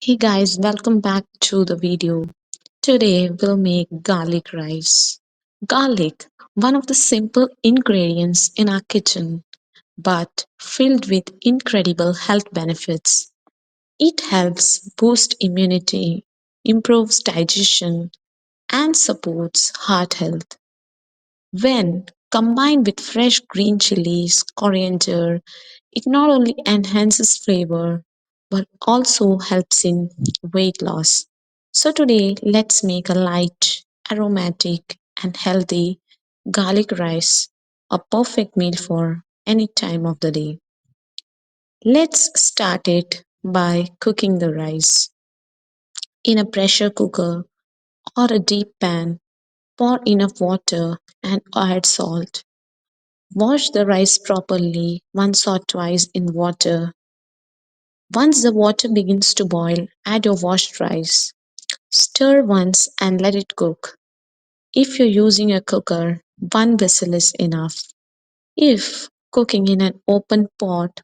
Hey guys, welcome back to the video. Today we'll make garlic rice. Garlic, one of the simple ingredients in our kitchen, but filled with incredible health benefits. It helps boost immunity, improves digestion, and supports heart health. When combined with fresh green chilies, coriander, it not only enhances flavor but also helps in weight loss. So, today let's make a light, aromatic, and healthy garlic rice, a perfect meal for any time of the day. Let's start it by cooking the rice. In a pressure cooker or a deep pan, pour enough water and add salt. Wash the rice properly once or twice in water. Once the water begins to boil, add your washed rice. Stir once and let it cook. If you're using a cooker, one whistle is enough. If cooking in an open pot,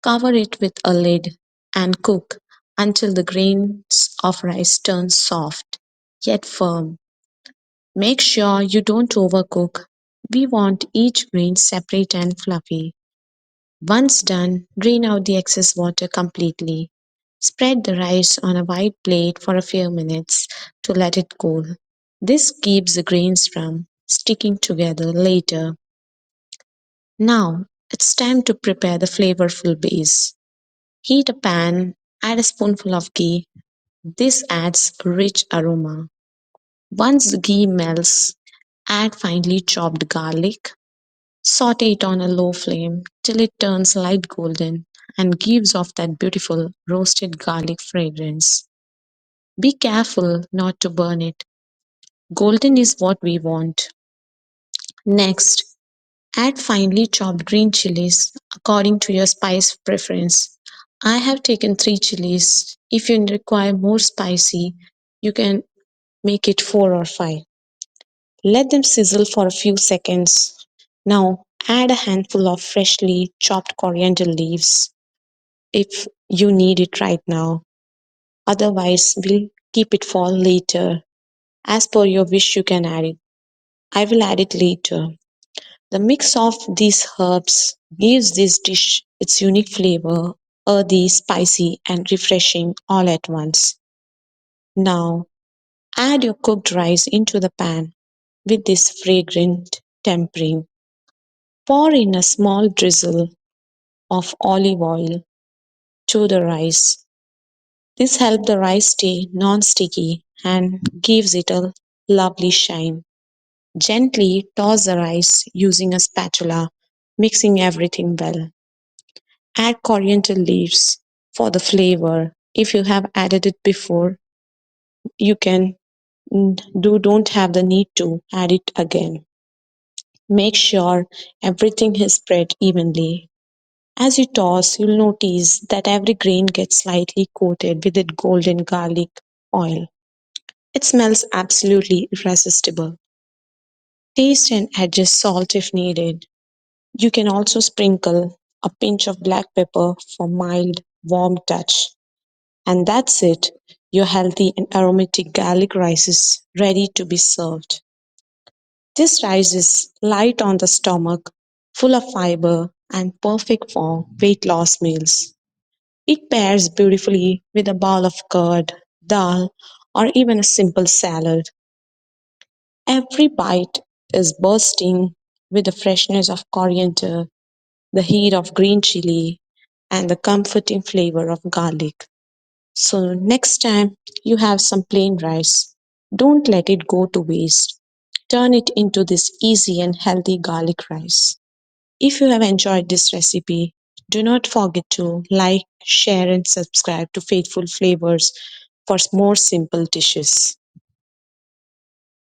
cover it with a lid and cook until the grains of rice turn soft yet firm. Make sure you don't overcook. We want each grain separate and fluffy. Once done, drain out the excess water completely. Spread the rice on a white plate for a few minutes to let it cool. This keeps the grains from sticking together later. Now, it's time to prepare the flavorful base. Heat a pan, add a spoonful of ghee. This adds a rich aroma. Once the ghee melts, add finely chopped garlic. Saute it on a low flame till it turns light golden and gives off that beautiful roasted garlic fragrance. Be careful not to burn it. Golden is what we want. Next, add finely chopped green chilies according to your spice preference. I have taken 3 chilies. If you require more spicy, you can make it 4 or 5. Let them sizzle for a few seconds. Now, add a handful of freshly chopped coriander leaves if you need it right now. Otherwise, we'll keep it for later. As per your wish, you can add it. I will add it later. The mix of these herbs gives this dish its unique flavor, earthy, spicy, and refreshing all at once. Now, add your cooked rice into the pan with this fragrant tempering. Pour in a small drizzle of olive oil to the rice. This helps the rice stay non-sticky and gives it a lovely shine. Gently toss the rice using a spatula, mixing everything well. Add coriander leaves for the flavor. If you have added it before, you can don't have the need to add it again. Make sure everything is spread evenly. As you toss, you'll notice that every grain gets slightly coated with that golden garlic oil. It smells absolutely irresistible. Taste and adjust salt if needed. You can also sprinkle a pinch of black pepper for mild, warm touch. And that's it. Your healthy and aromatic garlic rice is ready to be served. This rice is light on the stomach, full of fiber, and perfect for weight loss meals. It pairs beautifully with a bowl of curd, dal, or even a simple salad. Every bite is bursting with the freshness of coriander, the heat of green chili, and the comforting flavor of garlic. So, next time you have some plain rice, don't let it go to waste. Turn it into this easy and healthy garlic rice. If you have enjoyed this recipe, do not forget to like, share, and subscribe to Faithful Flavors for more simple dishes.